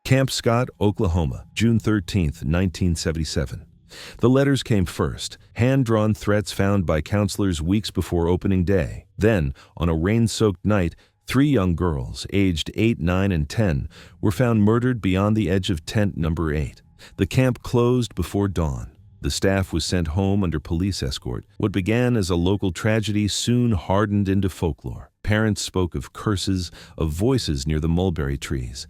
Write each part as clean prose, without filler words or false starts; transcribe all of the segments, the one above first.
Camp Scott, Oklahoma, June 13, 1977. The letters came first, hand-drawn threats found by counselors weeks before opening day. Then, on a rain-soaked night, 3 young girls, aged 8, 9, and 10, were found murdered beyond the edge of tent number 8. The camp closed before dawn. The staff was sent home under police escort. What began as a local tragedy soon hardened into folklore. Parents spoke of curses, of voices near the mulberry trees.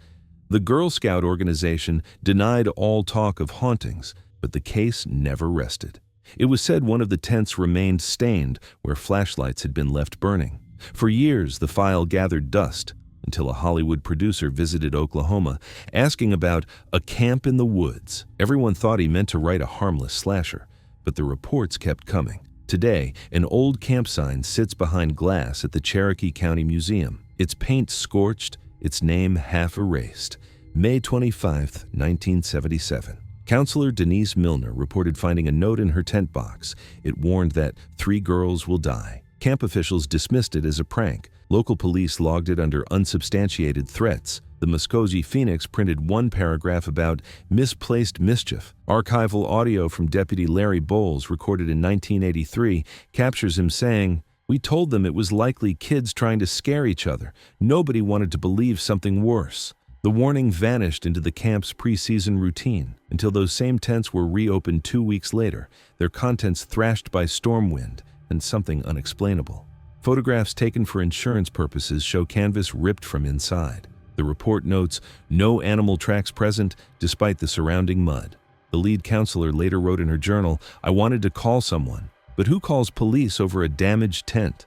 The Girl Scout organization denied all talk of hauntings, but the case never rested. It was said one of the tents remained stained where flashlights had been left burning. For years, the file gathered dust until a Hollywood producer visited Oklahoma asking about a camp in the woods. Everyone thought he meant to write a harmless slasher, but the reports kept coming. Today, an old camp sign sits behind glass at the Cherokee County Museum, its paint scorched, its name half erased. May 25, 1977. Counselor Denise Milner reported finding a note in her tent box. It warned that 3 girls will die. Camp officials dismissed it as a prank. Local police logged it under unsubstantiated threats. The Muskogee Phoenix printed one paragraph about misplaced mischief. Archival audio from Deputy Larry Bowles, recorded in 1983, captures him saying, "We told them it was likely kids trying to scare each other. Nobody wanted to believe something worse." The warning vanished into the camp's preseason routine until those same tents were reopened 2 weeks later, their contents thrashed by storm wind and something unexplainable. Photographs taken for insurance purposes show canvas ripped from inside. The report notes no animal tracks present despite the surrounding mud. The lead counselor later wrote in her journal, "I wanted to call someone, but who calls police over a damaged tent?"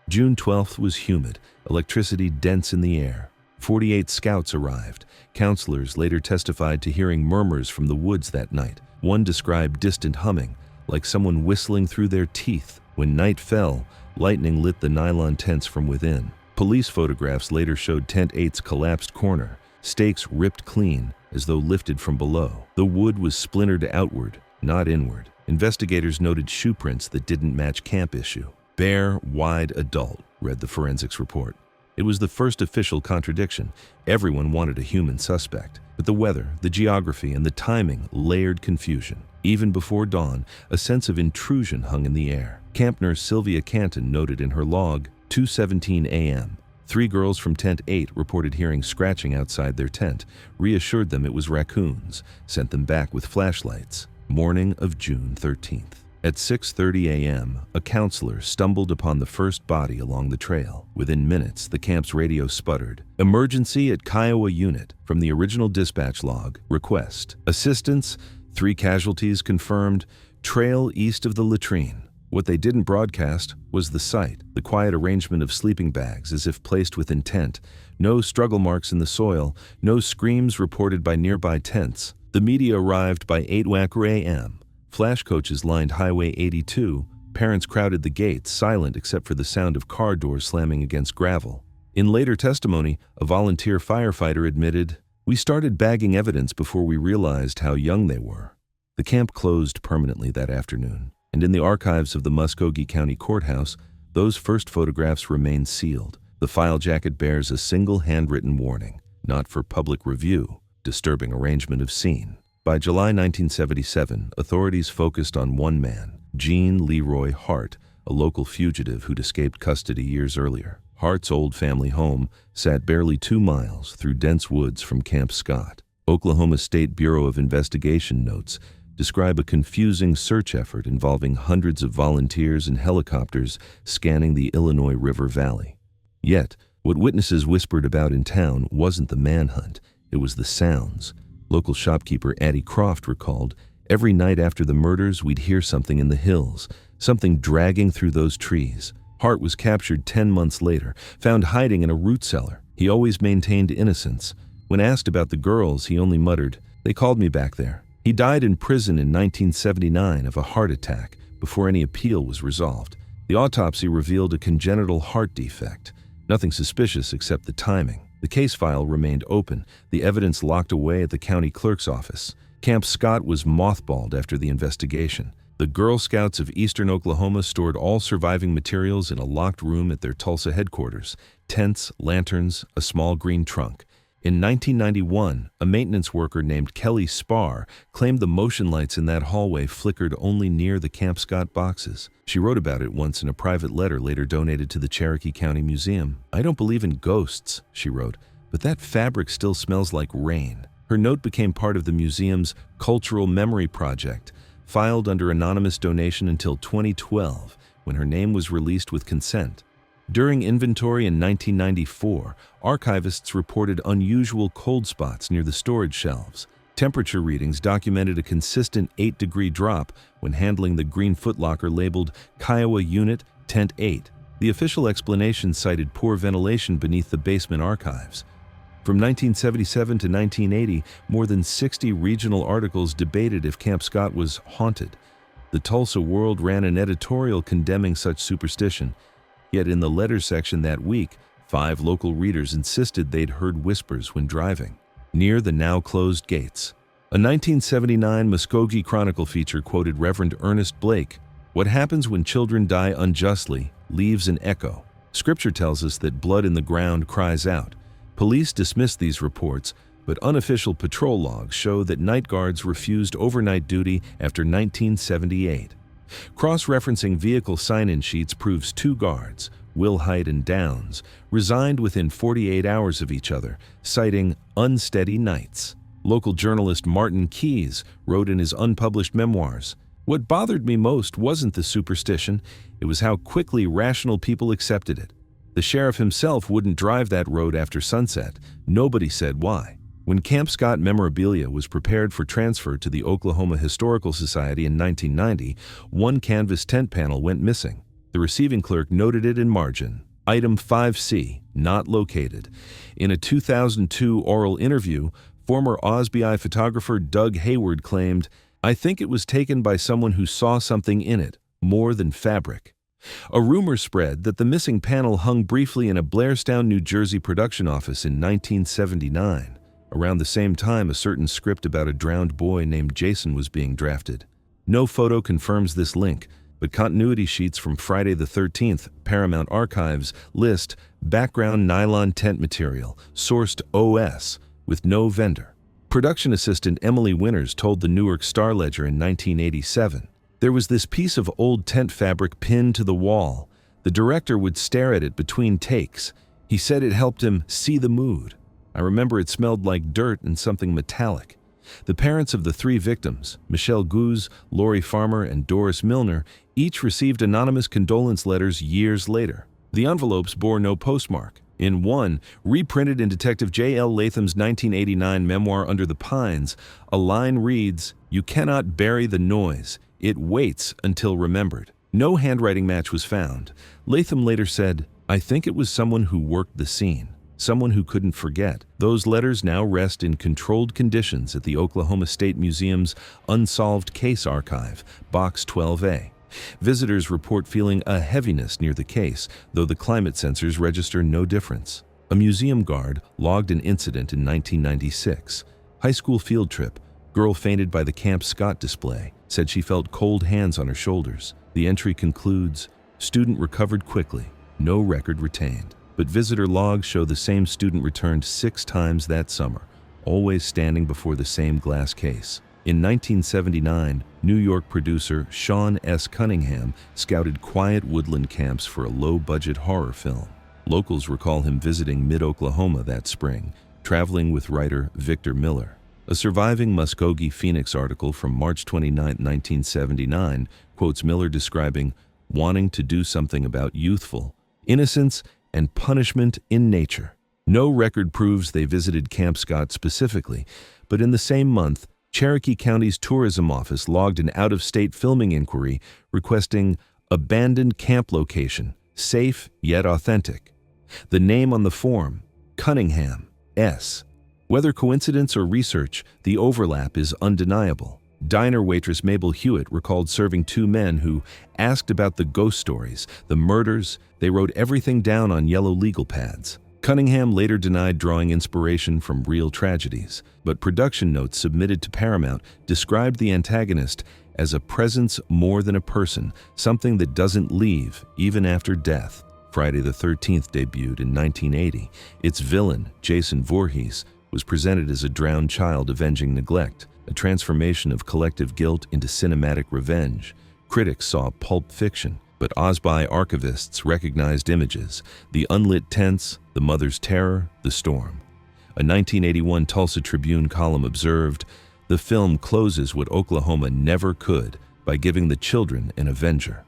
June 12th was humid, electricity dense in the air. 48 scouts arrived. Counselors later testified to hearing murmurs from the woods that night. One described distant humming, like someone whistling through their teeth. When night fell, lightning lit the nylon tents from within. Police photographs later showed Tent 8's collapsed corner, stakes ripped clean as though lifted from below. The wood was splintered outward, not inward. Investigators noted shoe prints that didn't match camp issue. "Bare, wide adult," read the forensics report. It was the first official contradiction. Everyone wanted a human suspect, but the weather, the geography, and the timing layered confusion. Even before dawn, a sense of intrusion hung in the air. Camp nurse Sylvia Canton noted in her log, 2:17 a.m. 3 girls from Tent 8 reported hearing scratching outside their tent, reassured them it was raccoons, sent them back with flashlights. Morning of June 13th. At 6:30 a.m., a counselor stumbled upon the first body along the trail. Within minutes, the camp's radio sputtered. "Emergency at Kiowa Unit." From the original dispatch log, request. "Assistance, 3 casualties confirmed, trail east of the latrine." What they didn't broadcast was the site, the quiet arrangement of sleeping bags as if placed with intent. No struggle marks in the soil, no screams reported by nearby tents. The media arrived by 8 a.m. Flash coaches lined Highway 82. Parents crowded the gates, silent except for the sound of car doors slamming against gravel. In later testimony, a volunteer firefighter admitted, "We started bagging evidence before we realized how young they were." The camp closed permanently that afternoon, and in the archives of the Muskogee County Courthouse, those first photographs remain sealed. The file jacket bears a single handwritten warning, "Not for public review, disturbing arrangement of scene." By July 1977, authorities focused on one man, Gene Leroy Hart, a local fugitive who'd escaped custody years earlier. Hart's old family home sat barely 2 miles through dense woods from Camp Scott. Oklahoma State Bureau of Investigation notes describe a confusing search effort involving hundreds of volunteers and helicopters scanning the Illinois River Valley. Yet, what witnesses whispered about in town wasn't the manhunt, it was the sounds. Local shopkeeper Addie Croft recalled, "Every night after the murders, we'd hear something in the hills, something dragging through those trees." Hart was captured 10 months later, found hiding in a root cellar. He always maintained innocence. When asked about the girls, he only muttered, "They called me back there." He died in prison in 1979 of a heart attack before any appeal was resolved. The autopsy revealed a congenital heart defect. Nothing suspicious except the timing. The case file remained open, the evidence locked away at the county clerk's office. Camp Scott was mothballed after the investigation. The Girl Scouts of eastern Oklahoma stored all surviving materials in a locked room at their Tulsa headquarters: tents, lanterns, a small green trunk. In 1991, a maintenance worker named Kelly Spar claimed the motion lights in that hallway flickered only near the Camp Scott boxes. She wrote about it once in a private letter later donated to the Cherokee County Museum. "I don't believe in ghosts," she wrote, "but that fabric still smells like rain." Her note became part of the museum's Cultural Memory Project, filed under anonymous donation until 2012, when her name was released with consent. During inventory in 1994, archivists reported unusual cold spots near the storage shelves. Temperature readings documented a consistent 8-degree drop when handling the green footlocker labeled Kiowa Unit Tent 8. The official explanation cited poor ventilation beneath the basement archives. From 1977 to 1980, more than 60 regional articles debated if Camp Scott was haunted. The Tulsa World ran an editorial condemning such superstition. Yet in the letters section that week, 5 local readers insisted they'd heard whispers when driving near the now-closed gates. A 1979 Muskogee Chronicle feature quoted Reverend Ernest Blake, "What happens when children die unjustly leaves an echo. Scripture tells us that blood in the ground cries out." Police dismissed these reports, but unofficial patrol logs show that night guards refused overnight duty after 1978. Cross-referencing vehicle sign-in sheets proves 2 guards, Wilhite and Downs, resigned within 48 hours of each other, citing unsteady nights. Local journalist Martin Keyes wrote in his unpublished memoirs, "What bothered me most wasn't the superstition, it was how quickly rational people accepted it. The sheriff himself wouldn't drive that road after sunset. Nobody said why." When Camp Scott memorabilia was prepared for transfer to the Oklahoma Historical Society in 1990, one canvas tent panel went missing. The receiving clerk noted it in margin. Item 5C, not located. In a 2002 oral interview, former OSBI photographer Doug Hayward claimed, "I think it was taken by someone who saw something in it, more than fabric." A rumor spread that the missing panel hung briefly in a Blairstown, New Jersey production office in 1979. Around the same time, a certain script about a drowned boy named Jason was being drafted. No photo confirms this link, but continuity sheets from Friday the 13th Paramount Archives list background nylon tent material, sourced OS, with no vendor. Production assistant Emily Winters told the Newark Star-Ledger in 1987, "There was this piece of old tent fabric pinned to the wall. The director would stare at it between takes. He said it helped him see the mood. I remember it smelled like dirt and something metallic." The parents of the 3 victims, Michelle Goose, Lori Farmer, and Doris Milner, each received anonymous condolence letters years later. The envelopes bore no postmark. In one, reprinted in Detective J.L. Latham's 1989 memoir Under the Pines, a line reads, "You cannot bury the noise. It waits until remembered." No handwriting match was found. Latham later said, "I think it was someone who worked the scene. Someone who couldn't forget." Those letters now rest in controlled conditions at the Oklahoma State Museum's Unsolved Case Archive, Box 12A. Visitors report feeling a heaviness near the case, though the climate sensors register no difference. A museum guard logged an incident in 1996. High school field trip. Girl fainted by the Camp Scott display. Said she felt cold hands on her shoulders. The entry concludes, "Student recovered quickly. No record retained." But visitor logs show the same student returned 6 times that summer, always standing before the same glass case. In 1979, New York producer Sean S. Cunningham scouted quiet woodland camps for a low-budget horror film. Locals recall him visiting mid-Oklahoma that spring, traveling with writer Victor Miller. A surviving Muskogee Phoenix article from March 29, 1979, quotes Miller describing wanting to do something about youthful innocence and punishment in nature. No record proves they visited Camp Scott specifically, but in the same month, Cherokee County's tourism office logged an out-of-state filming inquiry requesting abandoned camp location, safe yet authentic. The name on the form, Cunningham, S. Whether coincidence or research, the overlap is undeniable. Diner waitress Mabel Hewitt recalled serving 2 men who asked about the ghost stories, the murders. They wrote everything down on yellow legal pads. Cunningham later denied drawing inspiration from real tragedies, but production notes submitted to Paramount described the antagonist as a presence more than a person, something that doesn't leave even after death. Friday the 13th debuted in 1980. Its villain, Jason Voorhees, was presented as a drowned child avenging neglect, a transformation of collective guilt into cinematic revenge. Critics saw pulp fiction, but Osby archivists recognized images: the unlit tents, the mother's terror, the storm. A 1981 Tulsa Tribune column observed, "The film closes what Oklahoma never could by giving the children an avenger."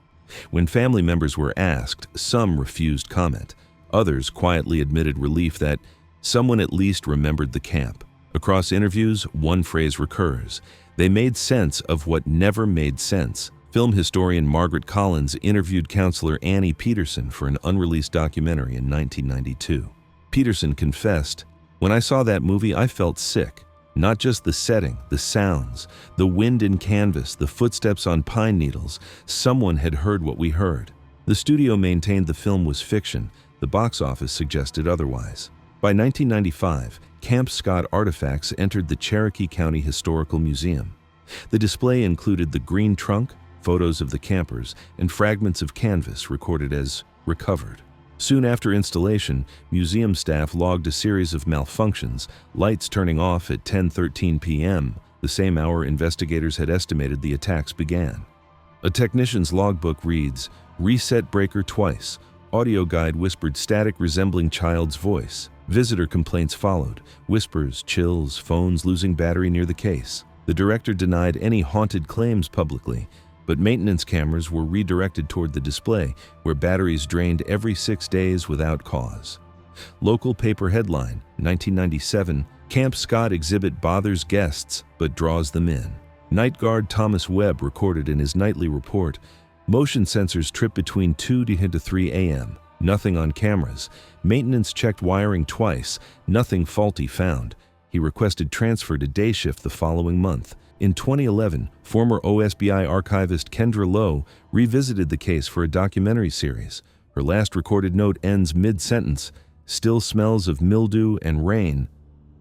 When family members were asked, some refused comment. Others quietly admitted relief that someone at least remembered the camp. Across interviews, one phrase recurs: "They made sense of what never made sense." Film historian Margaret Collins interviewed counselor Annie Peterson for an unreleased documentary in 1992. Peterson confessed, "When I saw that movie, I felt sick. Not just the setting, the sounds, the wind in canvas, the footsteps on pine needles. Someone had heard what we heard." The studio maintained the film was fiction. The box office suggested otherwise. By 1995, Camp Scott artifacts entered the Cherokee County Historical Museum. The display included the green trunk, photos of the campers, and fragments of canvas recorded as recovered. Soon after installation, museum staff logged a series of malfunctions, lights turning off at 10:13 p.m., the same hour investigators had estimated the attacks began. A technician's logbook reads, "Reset breaker twice. Audio guide whispered static resembling child's voice. Visitor complaints followed, whispers, chills, phones losing battery near the case." The director denied any haunted claims publicly, but maintenance cameras were redirected toward the display, where batteries drained every 6 days without cause. Local paper headline, 1997, Camp Scott exhibit bothers guests but draws them in. Night guard Thomas Webb recorded in his nightly report, "Motion sensors trip between 2 to 3 a.m. Nothing on cameras. Maintenance checked wiring twice. Nothing faulty found." He requested transfer to day shift the following month. In 2011, former OSBI archivist Kendra Lowe revisited the case for a documentary series. Her last recorded note ends mid-sentence, "Still smells of mildew and rain."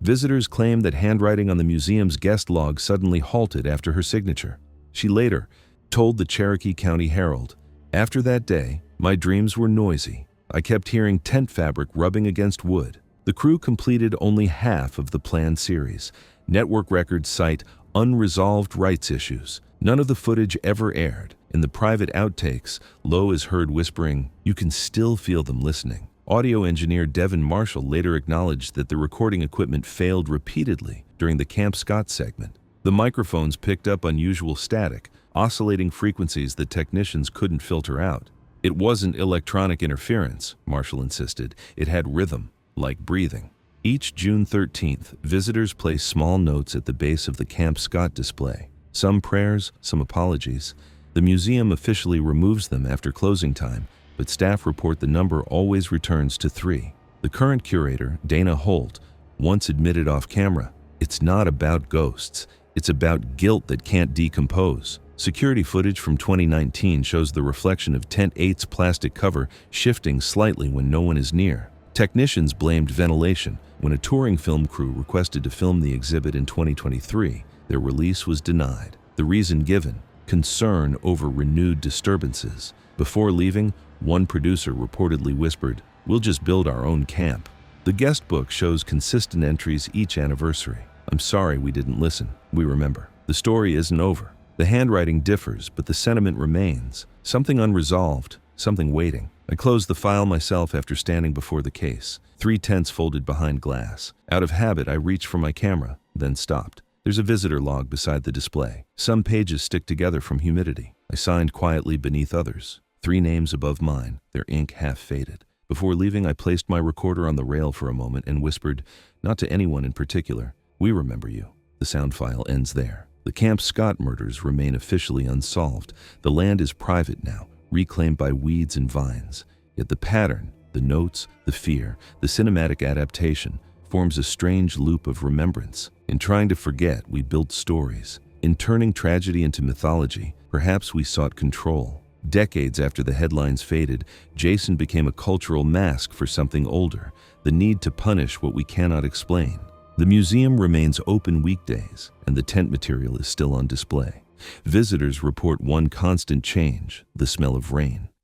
Visitors claim that handwriting on the museum's guest log suddenly halted after her signature. She later told the Cherokee County Herald, "After that day, my dreams were noisy. I kept hearing tent fabric rubbing against wood." The crew completed only half of the planned series. Network records cite unresolved rights issues. None of the footage ever aired. In the private outtakes, Lowe is heard whispering, "You can still feel them listening." Audio engineer Devin Marshall later acknowledged that the recording equipment failed repeatedly during the Camp Scott segment. The microphones picked up unusual static, oscillating frequencies that technicians couldn't filter out. "It wasn't electronic interference," Marshall insisted. "It had rhythm, like breathing." Each June 13th, visitors place small notes at the base of the Camp Scott display. Some prayers, some apologies. The museum officially removes them after closing time, but staff report the number always returns to 3. The current curator, Dana Holt, once admitted off camera, "It's not about ghosts. It's about guilt that can't decompose." Security footage from 2019 shows the reflection of Tent 8's plastic cover shifting slightly when no one is near. Technicians blamed ventilation. When a touring film crew requested to film the exhibit in 2023, their release was denied. The reason given: concern over renewed disturbances. Before leaving, one producer reportedly whispered, "We'll just build our own camp." The guest book shows consistent entries each anniversary. "I'm sorry we didn't listen. We remember." The story isn't over. The handwriting differs, but the sentiment remains. Something unresolved, something waiting. I closed the file myself after standing before the case. 3 tents folded behind glass. Out of habit, I reached for my camera, then stopped. There's a visitor log beside the display. Some pages stick together from humidity. I signed quietly beneath others. 3 names above mine, their ink half faded. Before leaving, I placed my recorder on the rail for a moment and whispered, not to anyone in particular, "We remember you." The sound file ends there. The Camp Scott murders remain officially unsolved. The land is private now, reclaimed by weeds and vines. Yet the pattern, the notes, the fear, the cinematic adaptation, forms a strange loop of remembrance. In trying to forget, we built stories. In turning tragedy into mythology, perhaps we sought control. Decades after the headlines faded, Jason became a cultural mask for something older, the need to punish what we cannot explain. The museum remains open weekdays, and the tent material is still on display. Visitors report one constant change: the smell of rain.